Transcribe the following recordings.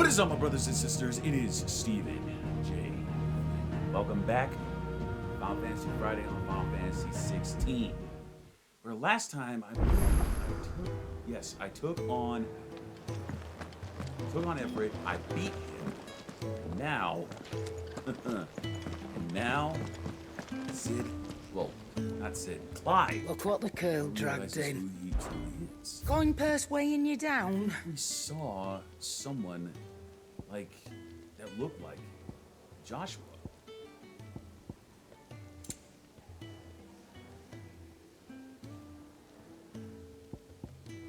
is up, my brothers and sisters? It is Stephen J. Welcome back. Final Fantasy Friday on Final Fantasy 16. Where last time I took on Everett. I beat him. Now, Sid. Well, not Sid. Clyde. Look what the curl dragged in. Who he is. Going purse weighing you down. We saw someone that looked like Joshua.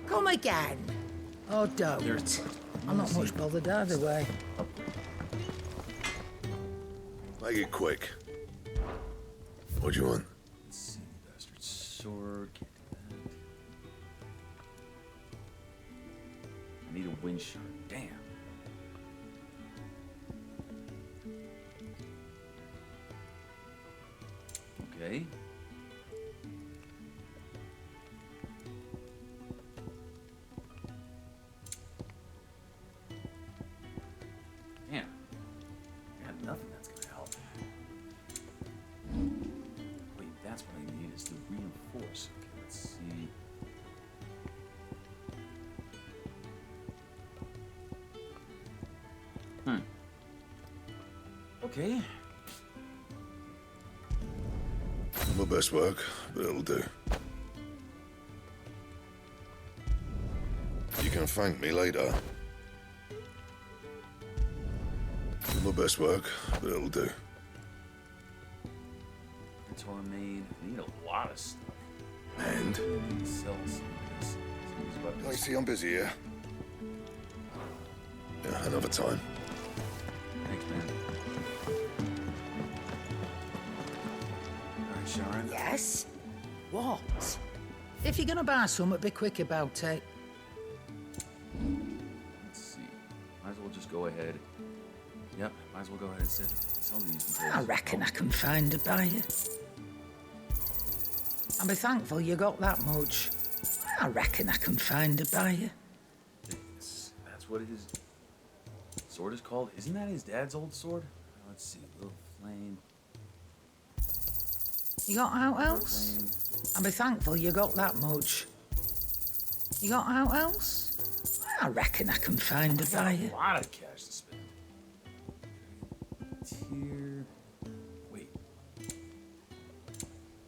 Come again. Oh, don't. I'm not much bothered either way. Make it quick. What do you want? Let's see, bastard sword. Can't do that. I need a wind shard. Damn. Okay. Damn. I got nothing that's gonna help. Wait, that's what I need is to reinforce. Okay, let's see. Okay. My best work, but it'll do. You can thank me later. My best work, but it'll do. Inventory made. I need a lot of stuff. And? I need to sell some of this. Some of these weapons. I see I'm busy here. Yeah, another time. Thanks, man. Alright, Sharon. Yes? What? If you're gonna buy something, be quick about it. Let's see. Might as well just go ahead. Yep, might as well go ahead and sell these. I reckon I can find a buyer. And be thankful you got that much. I reckon I can find a buyer. That's what his sword is called? Isn't that his dad's old sword? Let's see. Little flame. You got out else? And be thankful you got that much. You got out else? I reckon I can find a buyer. A lot of cash to spend. Tier. Wait.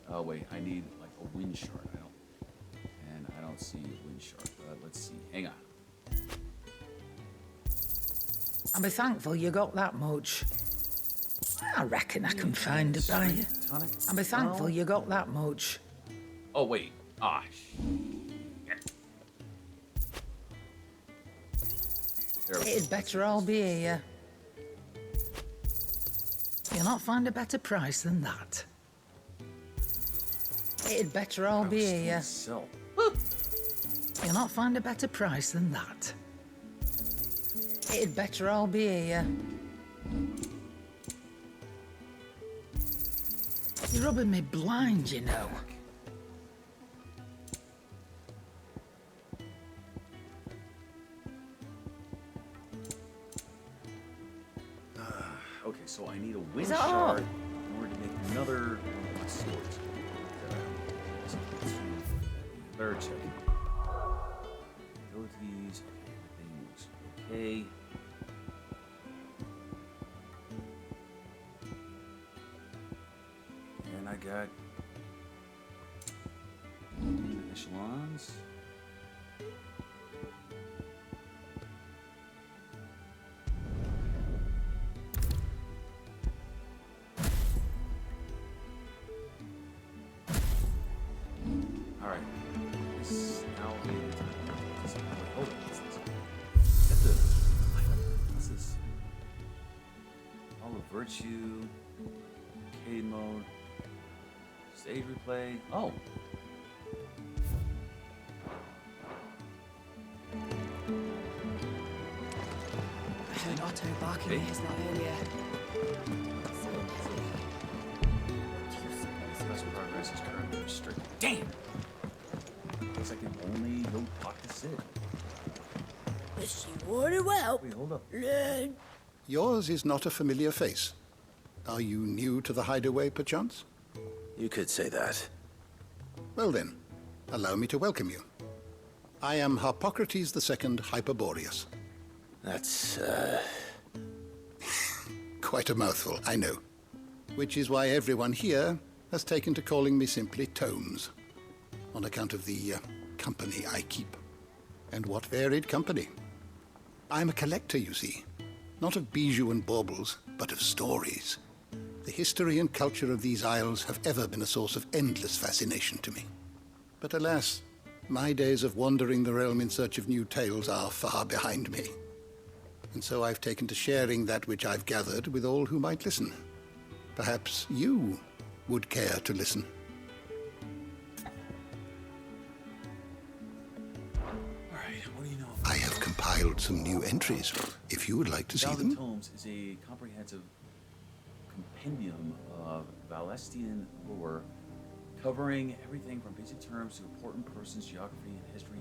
Oh wait, I need like a wind shard. I don't see a wind shard. Let's see. Hang on. And be thankful you got that much. I reckon I can find a buyer. Tonic? And be thankful you got that much. Oh wait. Ah. It'd better all be here. You'll not find a better price than that. It'd better all be here. You'll not find a better price than that. It'd better all be here. You're rubbing me blind, you know. Okay, so I need a wind that shard all? in order to make another one of my swords. Better check. Abilities. Okay, everything looks okay. And I got echelons. Alright. Now we need to hold it. What's this? All of Virtue. Arcade mode. Stage replay. Oh. I heard Otto barking Hey. at his not earlier. Special progress is currently restricted. Damn! Guess I can only go talk to Sid. Wish you would well. Wait, hold up. Learn. Yours is not a familiar face. Are you new to the hideaway, perchance? You could say that. Well then, allow me to welcome you. I am Harpocrates II Hyperboreus. That's, Quite a mouthful, I know. Which is why everyone here has taken to calling me simply Tomes, on account of the company I keep. And what varied company. I'm a collector, you see. Not of bijou and baubles, but of stories. The history and culture of these isles have ever been a source of endless fascination to me. But alas, my days of wandering the realm in search of new tales are far behind me. And so I've taken to sharing that which I've gathered with all who might listen. Perhaps you would care to listen. All right, what do you know? I have compiled some new entries, if you would like to see Thousand them. Tomes is a comprehensive compendium of Valestian lore covering everything from basic terms to important persons, geography, and history.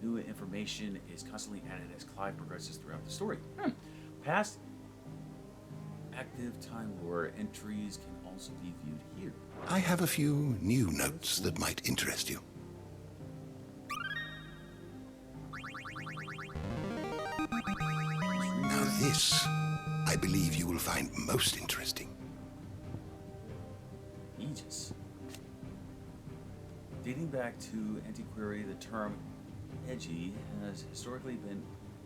New information is constantly added as Clive progresses throughout the story. Past active time lore entries can also be viewed here. I have a few new notes that might interest you. Now this, I believe you will find most interesting. Aegis. Dating back to antiquity, the term edgy has historically been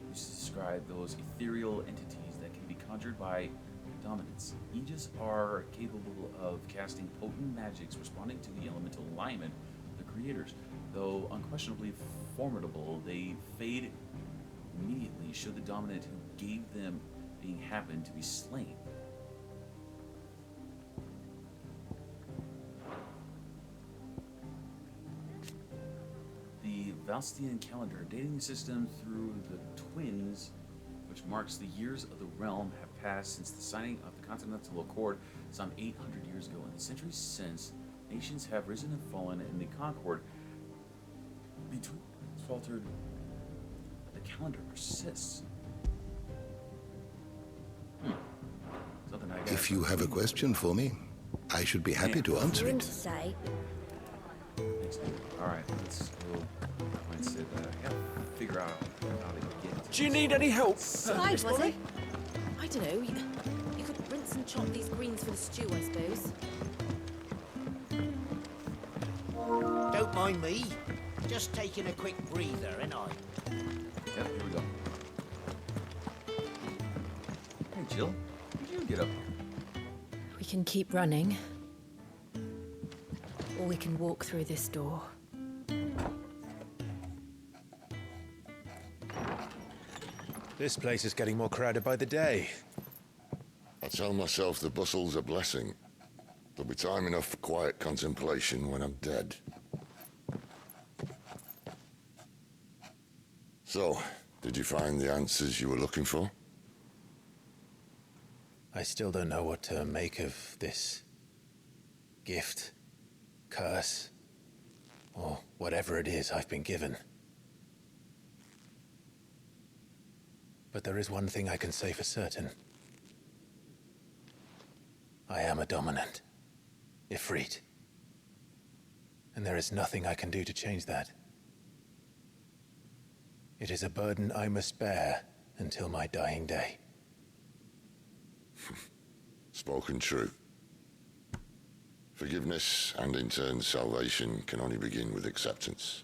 used to describe those ethereal entities that can be conjured by dominance. Aegis are capable of casting potent magics responding to the elemental alignment of the creators. Though unquestionably formidable, they fade immediately should the dominant who gave them being happen to be slain. The Valstian calendar, dating system through the twins, which marks the years of the realm, have passed since the signing of the Continental Accord some 800 years ago. In the centuries since, nations have risen and fallen, and the concord between faltered. The calendar persists. Something I got. If you have a question for me, I should be happy to answer Room it. to say. Thanks, dude. All right, let's go. I said that I gotta figure out how to get. Do you need any help? Clive, was it? I don't know. You could rinse and chop these greens for the stew, I suppose. Don't mind me. Just taking a quick breather, ain't I? Yep, here we go. Hey, Jill, did you get up here? We can keep running. Or we can walk through this door. This place is getting more crowded by the day. I tell myself the bustle's a blessing. There'll be time enough for quiet contemplation when I'm dead. So, did you find the answers you were looking for? I still don't know what to make of this gift, curse, or whatever it is I've been given. But there is one thing I can say for certain. I am a dominant, Ifrit. And there is nothing I can do to change that. It is a burden I must bear until my dying day. Spoken true. Forgiveness and in turn salvation can only begin with acceptance.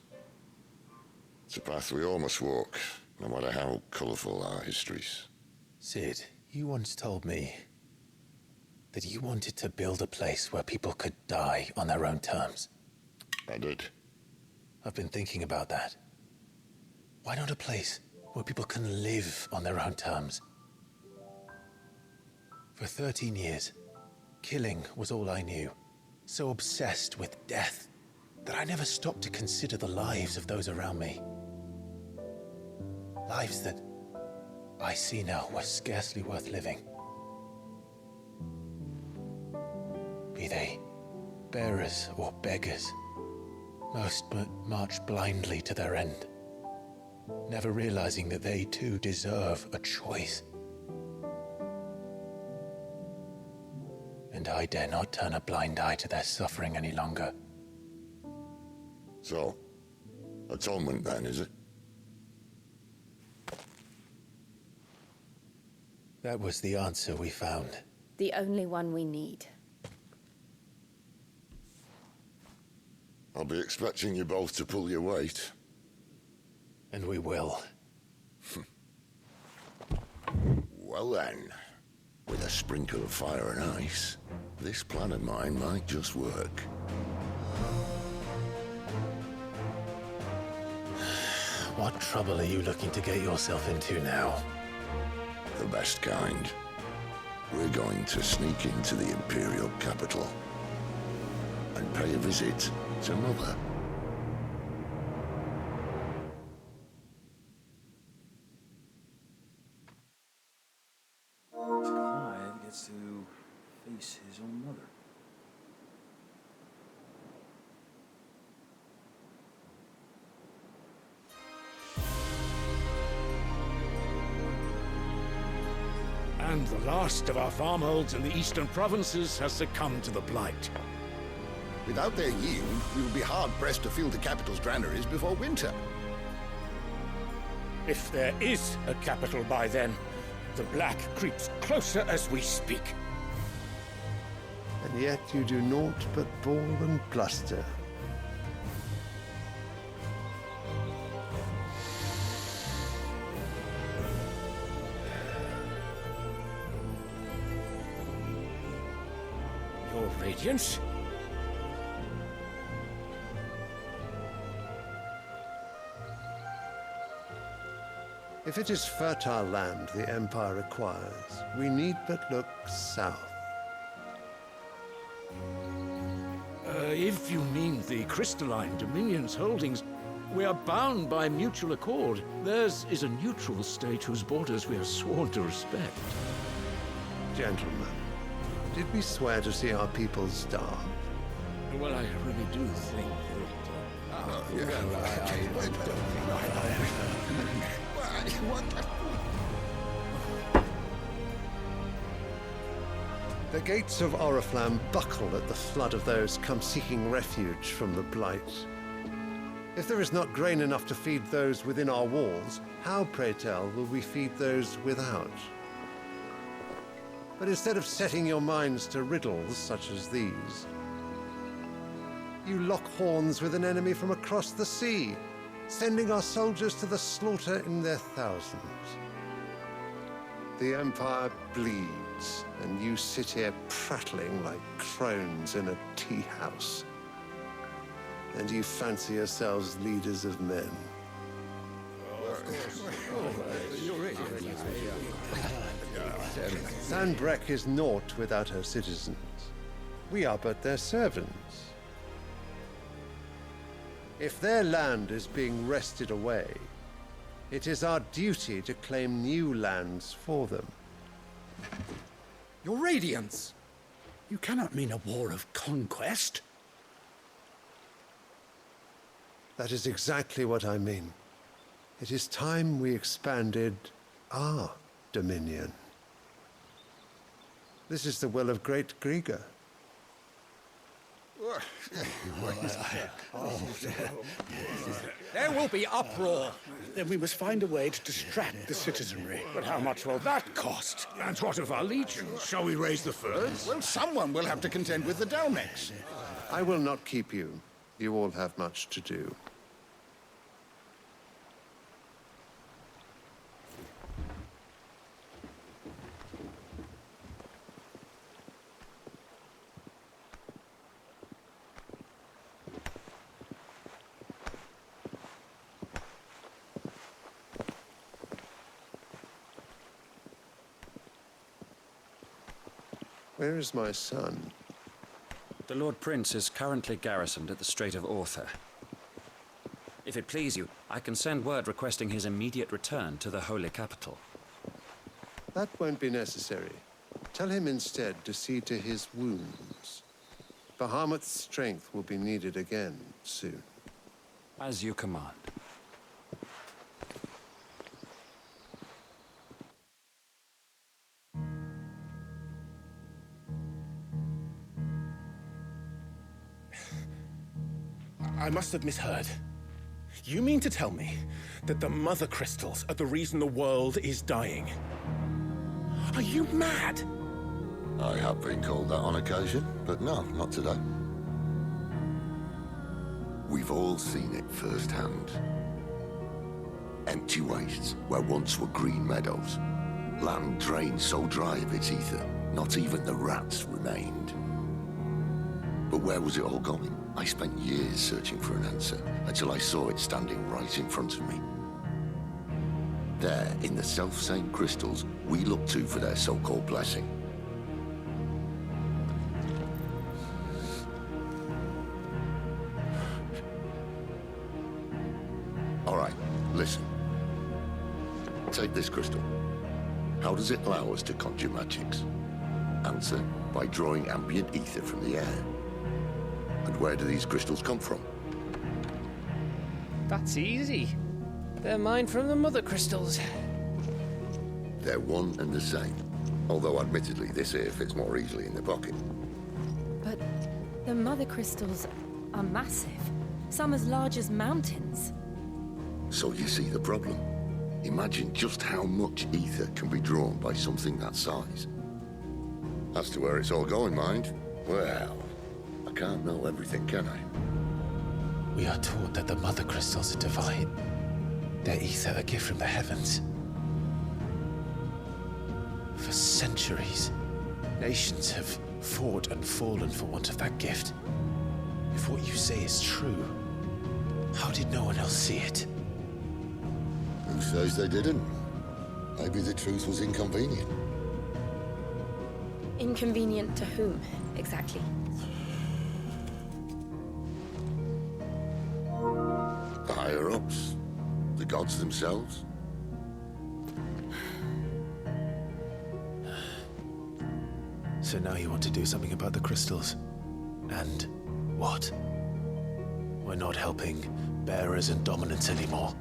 It's a path we all must walk, no matter how colourful our histories. Sid, you once told me that you wanted to build a place where people could die on their own terms. I did. I've been thinking about that. Why not a place where people can live on their own terms? For 13 years, killing was all I knew. So obsessed with death that I never stopped to consider the lives of those around me. Lives that I see now were scarcely worth living. Be they bearers or beggars, most march blindly to their end. never realizing that they too deserve a choice. And I dare not turn a blind eye to their suffering any longer. So, atonement then, is it? That was the answer we found. The only one we need. I'll be expecting you both to pull your weight. And we will. Well then, with a sprinkle of fire and ice, this plan of mine might just work. What trouble are you looking to get yourself into now? The best kind. We're going to sneak into the Imperial capital and pay a visit to Mother. Clive gets to face his own mother. And the last of our farmholds in the eastern provinces has succumbed to the blight. Without their yield, we will be hard-pressed to fill the capital's granaries before winter. If there is a capital by then, the black creeps closer as we speak. And yet you do naught but bawl and bluster. Your Radiance? If it is fertile land the Empire requires, we need but look south. If you mean the crystalline Dominion's holdings, we are bound by mutual accord. Theirs is a neutral state whose borders we are sworn to respect. Gentlemen, did we swear to see our people starve? Well, I really do think The gates of Oriflamme buckle at the flood of those come seeking refuge from the blight. If there is not grain enough to feed those within our walls, how, pray tell, will we feed those without? But instead of setting your minds to riddles such as these, you lock horns with an enemy from across the sea, sending our soldiers to the slaughter in their thousands. The Empire bleeds, and you sit here prattling like crones in a tea house. And you fancy yourselves leaders of men. Sanbreque is naught without her citizens. We are but their servants. If their land is being wrested away, it is our duty to claim new lands for them. Your Radiance! You cannot mean a war of conquest. That is exactly what I mean. It is time we expanded our dominion. This is the will of great Grieger. There will be uproar. Then we must find a way to distract the citizenry. But how much will that cost? And what of our legions? Shall we raise the furs? Well, someone will have to contend with the Dalmex. I will not keep you. You all have much to do. Where is my son? The Lord Prince is currently garrisoned at the Strait of Author. If it please you, I can send word requesting his immediate return to the Holy Capital. That won't be necessary. Tell him instead to see to his wounds. Bahamut's strength will be needed again soon. As you command. I must have misheard. You mean to tell me that the mother crystals are the reason the world is dying? Are you mad? I have been called that on occasion, but no, not today. We've all seen it firsthand. Empty wastes where once were green meadows. Land drained so dry of its ether, not even the rats remained. But where was it all going? I spent years searching for an answer, until I saw it standing right in front of me. There, in the self-same crystals we look to for their so-called blessing. All right, listen. Take this crystal. How does it allow us to conjure magics? Answer, by drawing ambient ether from the air. And where do these crystals come from? That's easy. They're mined from the mother crystals. They're one and the same. Although admittedly, this here fits more easily in the pocket. But the mother crystals are massive. Some as large as mountains. So you see the problem. Imagine just how much ether can be drawn by something that size. As to where it's all going, mind, well, I can't know everything, can I? We are taught that the mother crystals are divine. Their ether a gift from the heavens. For centuries, nations have fought and fallen for want of that gift. If what you say is true, how did no one else see it? Who says they didn't? Maybe the truth was inconvenient. Inconvenient to whom, exactly? The higher-ups? The gods themselves? So now you want to do something about the crystals. And what? We're not helping bearers and dominants anymore.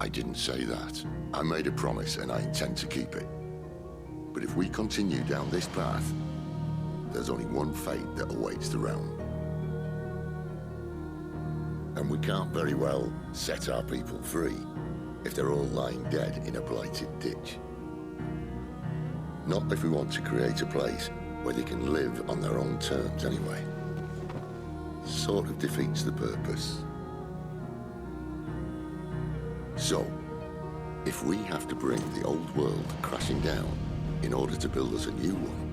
I didn't say that. I made a promise and I intend to keep it. But if we continue down this path, there's only one fate that awaits the realm. And we can't very well set our people free if they're all lying dead in a blighted ditch. Not if we want to create a place where they can live on their own terms anyway. Sort of defeats the purpose. So, if we have to bring the old world crashing down in order to build us a new one,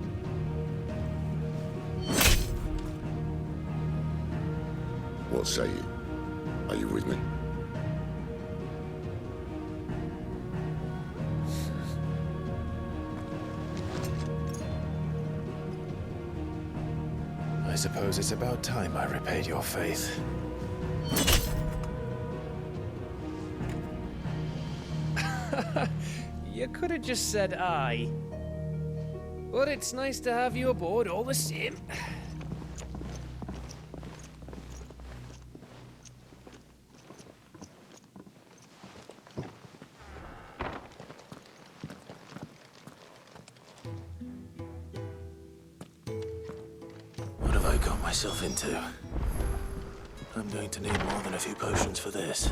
what say you? Are you with me? I suppose it's about time I repaid your faith. You could have just said aye. But it's nice to have you aboard all the same. What have I got myself into? I'm going to need more than a few potions for this.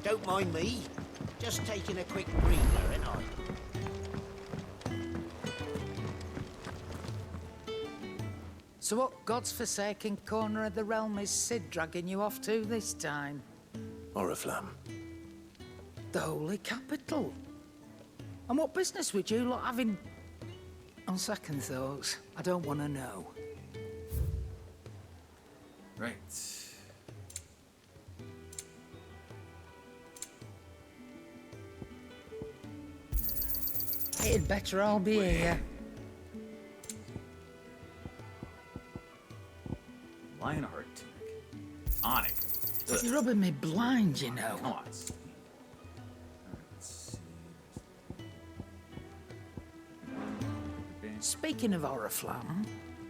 Don't mind me. Just taking a quick breather, ain't I? So what God's forsaken corner of the realm is Sid dragging you off to this time? Oriflamme. The holy capital. And what business would you lot have in... On second thoughts, I don't want to know. Right. It'd better all be here. Lionheart tunic. Onyx. You're rubbing me blind, you know. Come on. Let's see. Speaking of Oriflamme,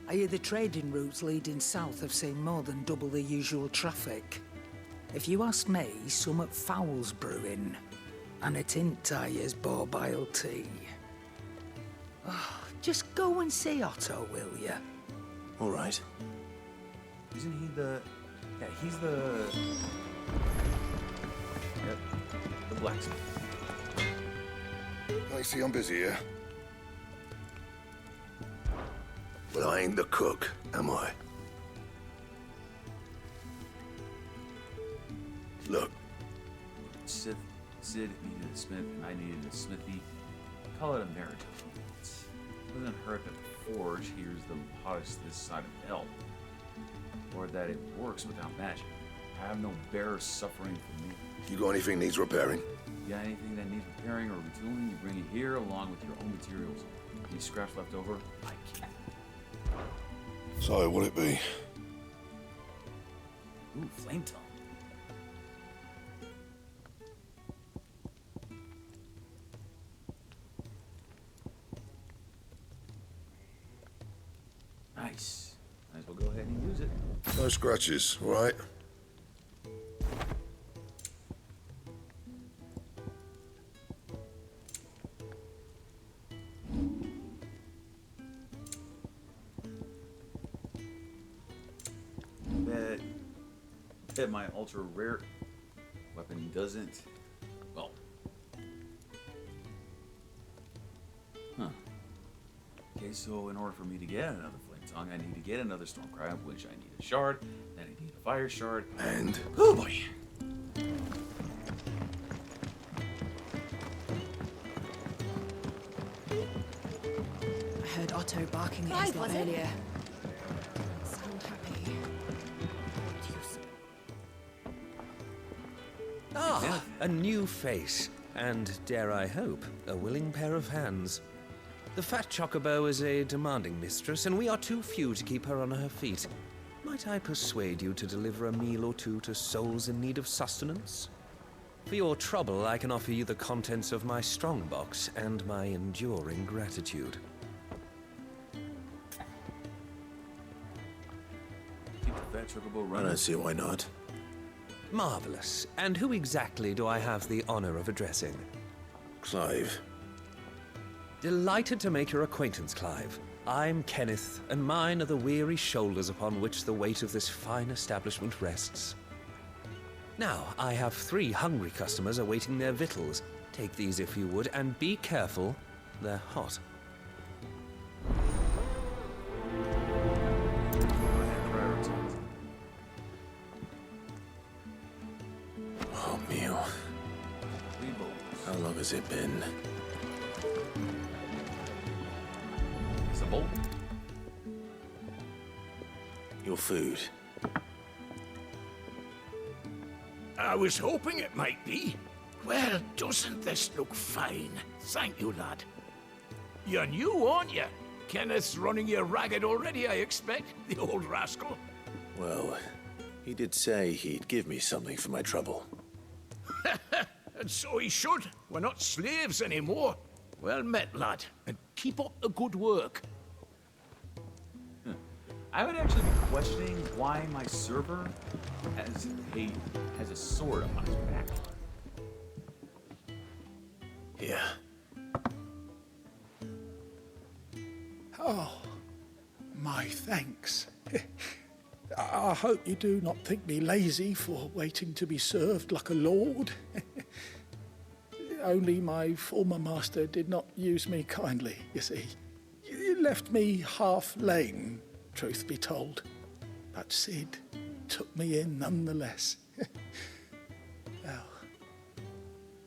I hear the trading routes leading south have seen more than double the usual traffic. If you ask me, summat foul's brewing. And it ain't tires borbile tea. Oh, Just go and see Otto, will you? All right. Isn't he the... Yeah, he's the... Yep, the blacksmith. I see I'm busy here. But I ain't the cook, am I? Look. Sid needed a smith, and I needed a smithy. Call it a marriage of convenience. It doesn't hurt that the forge here's the hottest this side of hell. Or that it works without magic. I have no bearer suffering from me. You got anything needs repairing? You got anything that needs repairing or retooling, you bring it here along with your own materials. Any scraps left over, I can't. So, what'd it be? Ooh, flame tongue. Nice. Might as well go ahead and use it. No scratches, all right? Bet my ultra rare weapon doesn't. Well. Huh. Okay, so in order for me to get another flame tongue, I need to get another storm cry, which I need a shard, then I need a fire shard. And? Oh boy! I heard Otto barking at his lot earlier. Sound happy. Ah, a new face, and dare I hope, a willing pair of hands. The fat chocobo is a demanding mistress, and we are too few to keep her on her feet. Might I persuade you to deliver a meal or two to souls in need of sustenance? For your trouble, I can offer you the contents of my strongbox and my enduring gratitude. Keep the fat chocobo I running. don't see why not. Marvelous. And who exactly do I have the honor of addressing? Clive. Delighted to make your acquaintance, Clive. I'm Kenneth, and mine are the weary shoulders upon which the weight of this fine establishment rests. Now, I have 3 hungry customers awaiting their victuals. Take these if you would, and be careful, they're hot. Oh, meal. How long has it been? It's a bowl. Your food. I was hoping it might be. Well, doesn't this look fine? Thank you, lad. You're new, aren't you? Kenneth's running you ragged already, I expect, the old rascal. Well, he did say he'd give me something for my trouble. And so he should. We're not slaves anymore. Well met, lad, and keep up the good work. I would actually be questioning why my server has a sword up on his back. Yeah. Oh, my thanks. I hope you do not think me lazy for waiting to be served like a lord. Only my former master did not use me kindly, you see. You left me half lame, truth be told. But Sid took me in nonetheless. Well,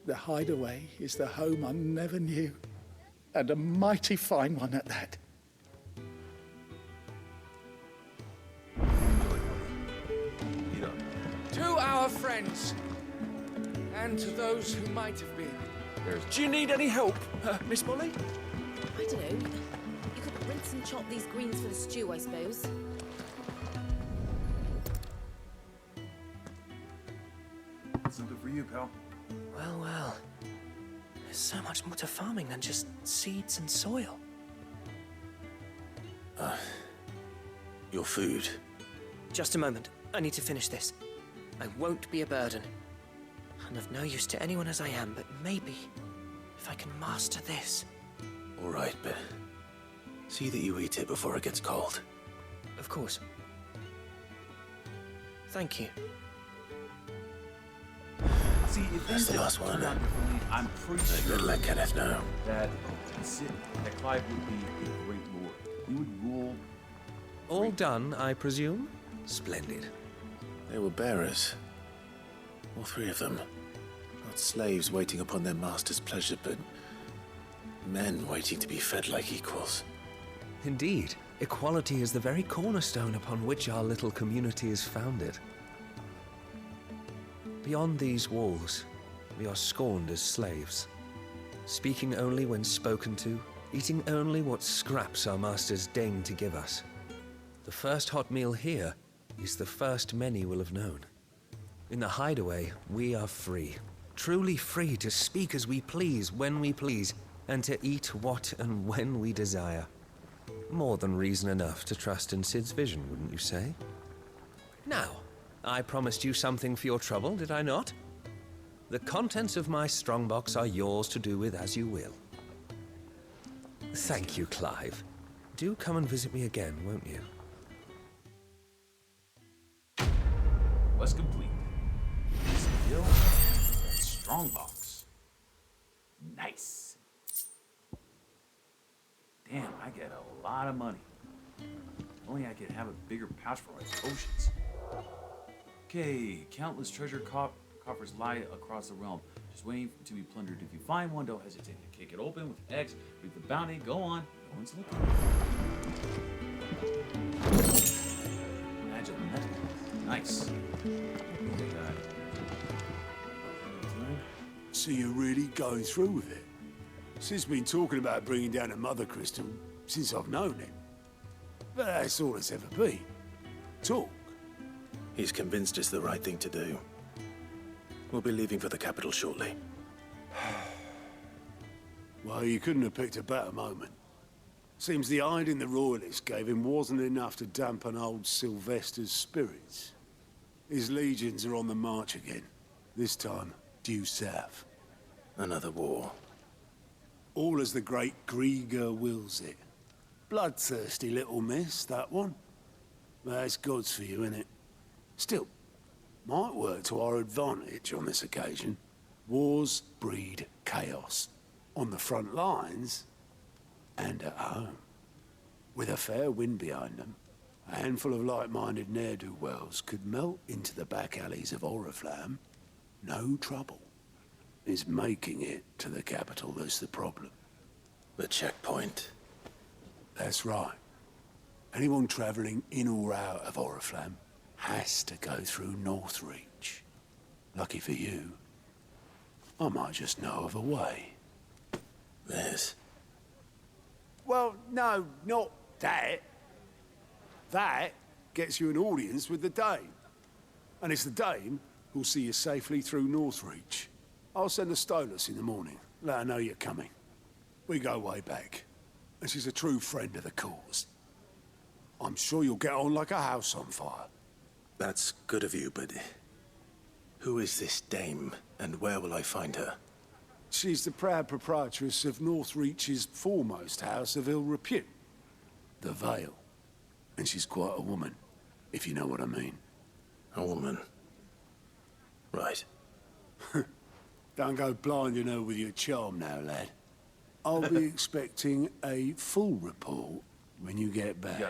the hideaway is the home I never knew, and a mighty fine one at that. To our friends, and to those who might have been. Do you need any help, Miss Molly? I don't know. You could rinse and chop these greens for the stew, I suppose. Something for you, pal. Well, well. There's so much more to farming than just seeds and soil. Your food. Just a moment. I need to finish this. I won't be a burden. I'm of no use to anyone as I am, but maybe if I can master this. All right, but See that you eat it before it gets cold. Of course. Thank you. See, if That's the things last one. turned out differently, I'm pretty sure Better let Kenneth know. that Clive would be a great lord. He would rule. All done, I presume? Splendid. They were bearers. All three of them. Not slaves waiting upon their master's pleasure, but men waiting to be fed like equals. Indeed, equality is the very cornerstone upon which our little community is founded. Beyond these walls, we are scorned as slaves, speaking only when spoken to, eating only what scraps our masters deign to give us. The first hot meal here is the first many will have known. In the hideaway, we are free, truly free to speak as we please, when we please, and to eat what and when we desire. More than reason enough to trust in Sid's vision, wouldn't you say? Now, I promised you something for your trouble, did I not? The contents of my strongbox are yours to do with as you will. Thank you, Clive. Do come and visit me again, won't you? Quest complete. Still strongbox. Nice. Damn, I get a lot of money. If only I could have a bigger pouch for my potions. Okay, countless treasure coffers lie across the realm, just waiting to be plundered. If you find one, don't hesitate to kick it open with X. Read the bounty. Go on. No one's looking. Magic metal. Nice. So you're really going through with it? Sid's been talking about bringing down a mother crystal since I've known him. But that's all it's ever been. Talk. He's convinced it's the right thing to do. We'll be leaving for the capital shortly. Well, you couldn't have picked a better moment. Seems the hiding the Royalists gave him wasn't enough to dampen old Sylvester's spirits. His legions are on the march again. This time, due south. Another war. All as the great Grieger wills it. Bloodthirsty little miss, that one. That's God's for you, innit? Still, might work to our advantage on this occasion. Wars breed chaos. On the front lines, and at home. With a fair wind behind them, a handful of like-minded ne'er-do-wells could melt into the back alleys of Oriflamme. No trouble. It's making it to the capital that's the problem. The checkpoint. That's right. Anyone travelling in or out of Oriflamme has to go through Northreach. Lucky for you, I might just know of a way. There's... Well, no, not that. That gets you an audience with the Dame. And it's the Dame who'll see you safely through Northreach. I'll send a Stolas in the morning. Let her know you're coming. We go way back. And she's a true friend of the cause. I'm sure you'll get on like a house on fire. That's good of you, but... who is this Dame, and where will I find her? She's the proud proprietress of Northreach's foremost house of ill repute. The Vale. And she's quite a woman, if you know what I mean. A woman? Right. Don't go blinding her with your charm now, lad. I'll be expecting a full report when you get back.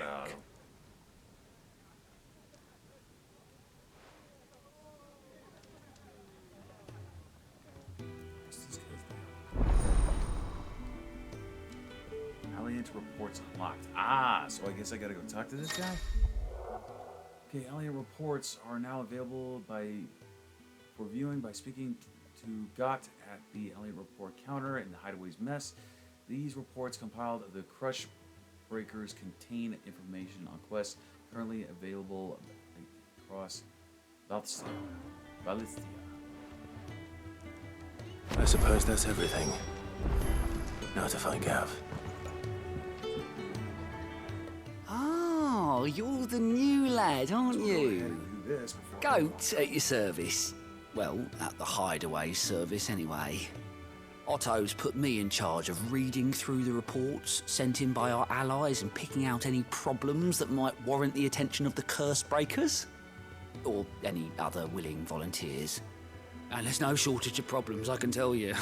Alliant reports unlocked. Ah, so I guess I gotta go talk to this guy? Okay, Alliant reports are now available for viewing by speaking to Gott at the Alliant report counter in the Hideaway's mess. These reports compiled of the Crush Breakers contain information on quests currently available across Valistia. I suppose that's everything. Now to find Gav. Oh, you're the new lad, aren't you? Goat at your service. Well, at the Hideaway service, anyway. Otto's put me in charge of reading through the reports sent in by our allies and picking out any problems that might warrant the attention of the curse breakers. Or any other willing volunteers. And there's no shortage of problems, I can tell you.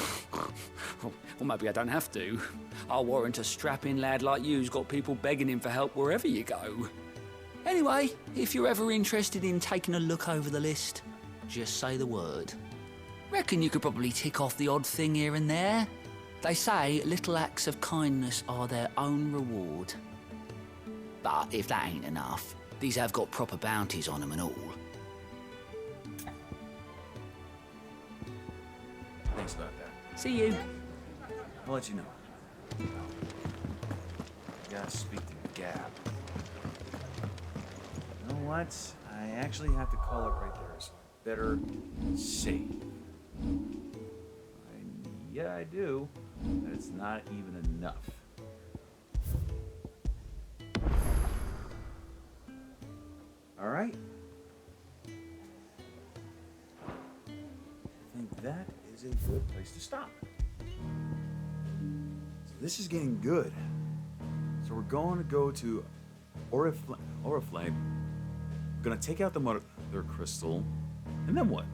Or maybe I don't have to. I'll warrant a strapping lad like you's got people begging him for help wherever you go. Anyway, if you're ever interested in taking a look over the list, just say the word. Reckon you could probably tick off the odd thing here and there. They say little acts of kindness are their own reward. But if that ain't enough, these have got proper bounties on them and all. Thanks about that. See you. I'll let you know. I gotta speak to Gab. You know what? I actually have to call it right there. It's better safe. Yeah, I do. But it's not even enough. All right. I think that is a good place to stop. So this is getting good. So we're going to go to Oriflame. We're going to take out the Mother Crystal. And then what?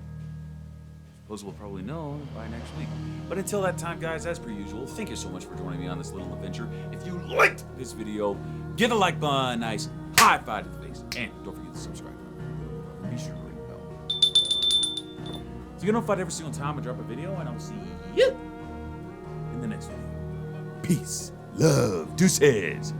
Suppose we'll probably know by next week. But until that time, guys, as per usual, thank you so much for joining me on this little adventure. If you liked this video, give a like button, nice high five to the face, and don't forget to subscribe. And be sure to ring the bell. So you get notified every single time I drop a video, and I'll see you in the next video. Peace, love, deuces.